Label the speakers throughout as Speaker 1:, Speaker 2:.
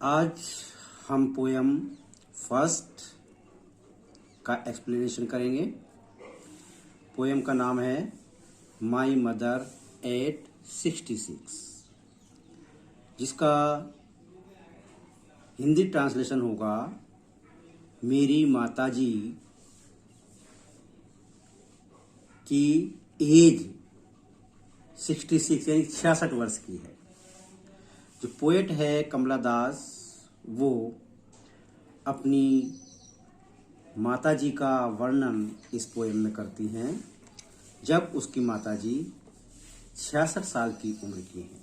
Speaker 1: आज हम poem first का एक्सप्लेनेशन करेंगे। पोयम का नाम है माई मदर एट 66, जिसका हिंदी ट्रांसलेशन होगा मेरी माताजी की एज 66 यानी 66 वर्ष की है। जो पोएट है कमला दास, वो अपनी माताजी का वर्णन इस पोएम में करती हैं जब उसकी माताजी 66 साल की उम्र की हैं।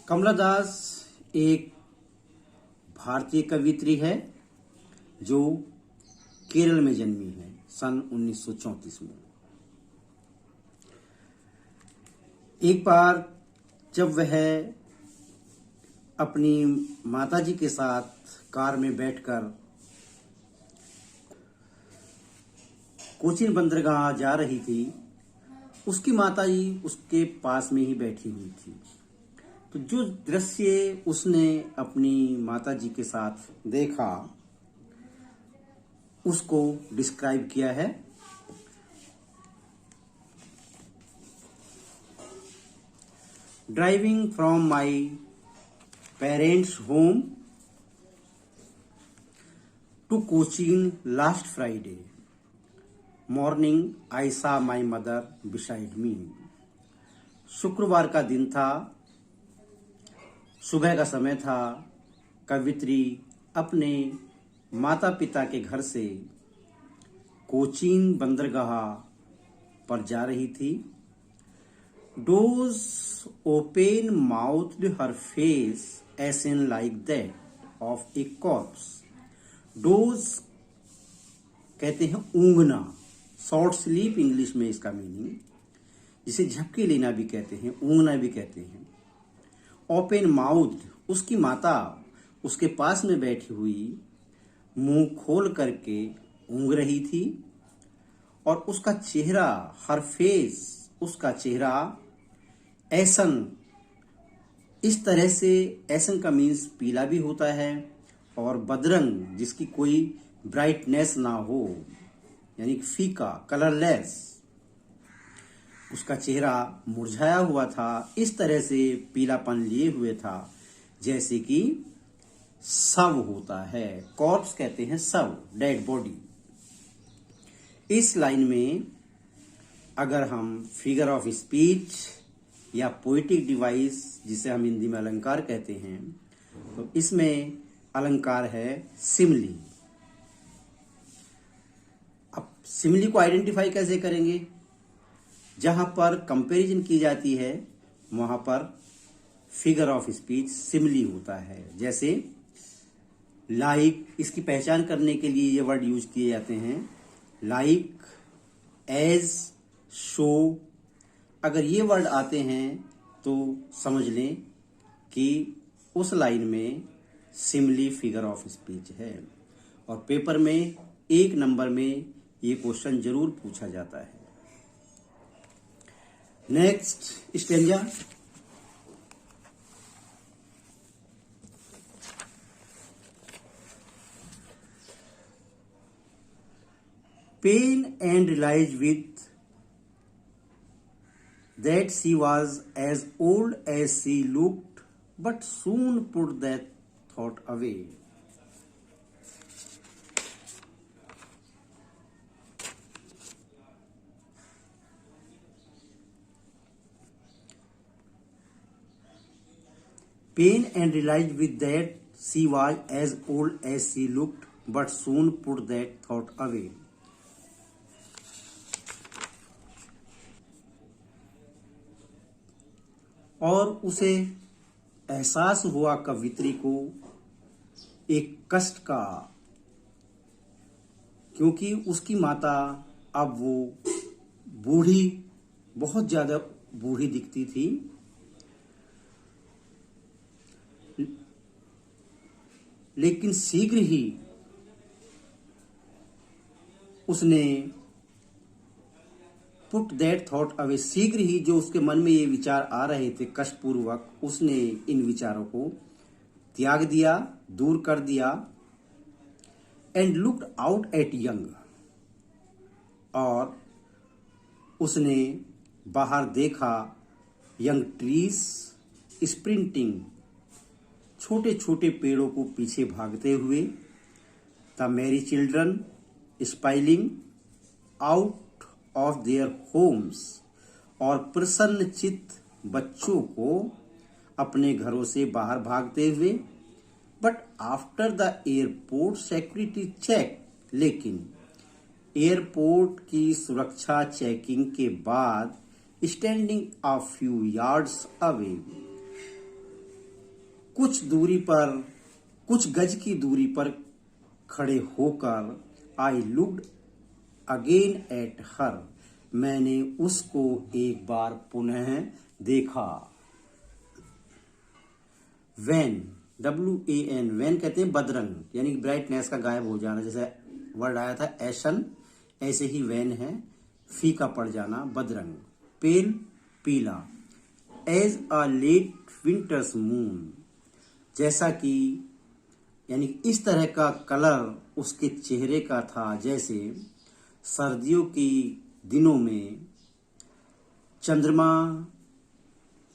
Speaker 1: कमला दास एक भारतीय कवियत्री है जो केरल में जन्मी है सन 1934 में। एक बार जब वह अपनी माताजी के साथ कार में बैठकर कोचीन बंदरगाह जा रही थी, उसकी माताजी उसके पास में ही बैठी हुई थी। तो जो दृश्य उसने अपनी माताजी के साथ देखा उसको डिस्क्राइब किया है। Driving from my parents' home to Cochin last Friday morning, I saw my mother beside me. शुक्रवार का दिन था, सुबह का समय था। कवित्री अपने माता पिता के घर से कोचीन बंदरगाह पर जा रही थी। Does open mouthed her face as in like that of a corpse. Doze कहते हैं ऊँघना, शॉर्ट स्लीप इंग्लिश में इसका मीनिंग, जिसे झपकी लेना भी कहते हैं, ऊँघना भी कहते हैं। ओपन माउथ, उसकी माता उसके पास में बैठी हुई मुंह खोल करके ऊँघ रही थी और उसका चेहरा, हर फेस, उसका चेहरा ऐसन, इस तरह से, ऐसन का मीन्स पीला भी होता है, और बदरंग जिसकी कोई ब्राइटनेस ना हो, यानी फीका, कलरलेस। उसका चेहरा मुरझाया हुआ था, इस तरह से पीलापन लिए हुए था जैसे कि शव होता है। कॉर्प्स कहते हैं शव, डेड बॉडी। इस लाइन में अगर हम फिगर ऑफ स्पीच या पोएटिक डिवाइस, जिसे हम हिंदी में अलंकार कहते हैं, तो इसमें अलंकार है सिमली। अब सिमली को आइडेंटिफाई कैसे करेंगे? जहां पर कंपैरिजन की जाती है वहां पर फिगर ऑफ स्पीच सिमली होता है। जैसे लाइक, इसकी पहचान करने के लिए ये वर्ड यूज किए जाते हैं, लाइक, एज, शो। अगर ये वर्ड आते हैं तो समझ लें कि उस लाइन में सिमली फिगर ऑफ स्पीच है। और पेपर में 1 नंबर में ये क्वेश्चन जरूर पूछा जाता है। Next stanza. Pen and realise with that she was as old as she looked, but soon put that thought away. Pain and realized with that she was as old as she looked, but soon put that thought away. और उसे एहसास हुआ कवित्री को एक कष्ट का, क्योंकि उसकी माता अब वो बूढ़ी, बहुत ज्यादा बूढ़ी दिखती थी। लेकिन शीघ्र ही उसने पुट दैट थॉट अवे, शीघ्र ही जो उसके मन में ये विचार आ रहे थे कष्टपूर्वक, उसने इन विचारों को त्याग दिया, दूर कर दिया। And looked out at young, और उसने बाहर देखा यंग ट्रीज स्प्रिंटिंग, छोटे छोटे पेड़ों को पीछे भागते हुए। The Mary children spoiling out of their homes, और प्रसन्न चित्त बच्चों को अपने घरों से बाहर भागते हुए। But after the airport security check, लेकिन एयरपोर्ट की सुरक्षा चेकिंग के बाद standing a few yards away, कुछ दूरी पर, कुछ गज की दूरी पर खड़े होकर, I looked again at her, मैंने उसको एक बार पुनः देखा। वैन, WAN, वैन कहते हैं बदरंग, यानी ब्राइटनेस का गायब हो जाना। जैसे वर्ड आया था एशन, ऐसे ही वैन है फीका पड़ जाना, बदरंग। पेल, पीला। As a late winter's moon, जैसा कि, यानी इस तरह का कलर उसके चेहरे का था जैसे सर्दियों की दिनों में चंद्रमा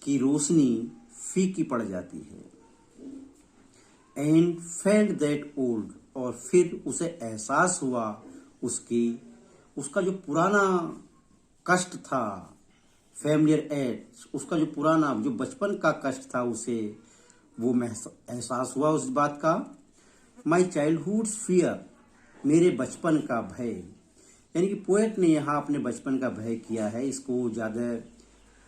Speaker 1: की रोशनी फीकी पड़ जाती है। एंड फेल्ट दैट ओल्ड, और फिर उसे एहसास हुआ उसका जो पुराना कष्ट था, फैमिलियर एज, उसका जो पुराना, जो बचपन का कष्ट था, उसे वो एहसास हुआ उस बात का। माई चाइल्डहुड फियर, मेरे बचपन का भय, यानी कि पोएट ने यहाँ अपने बचपन का भय किया है, इसको ज़्यादा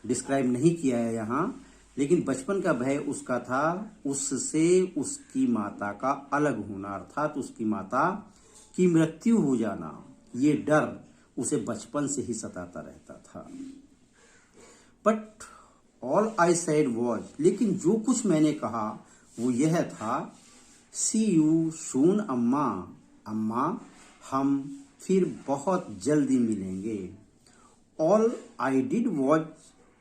Speaker 1: डिस्क्राइब नहीं किया है यहाँ, लेकिन बचपन का भय उसका था उससे उसकी माता का अलग होना, अर्थात उसकी माता की मृत्यु हो जाना। ये डर उसे बचपन से ही सताता रहता था। But all I said was, लेकिन जो कुछ मैंने कहा वो यह था, सी यू सून अम्मा, अम्मा हम फिर बहुत जल्दी मिलेंगे। All I did was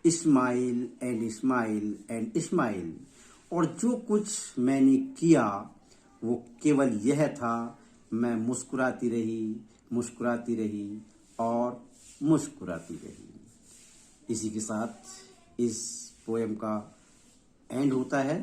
Speaker 1: smile and smile and smile, और जो कुछ मैंने किया वो केवल यह था, मैं मुस्कुराती रही, मुस्कुराती रही और मुस्कुराती रही। इसी के साथ इस पोएम का एंड होता है।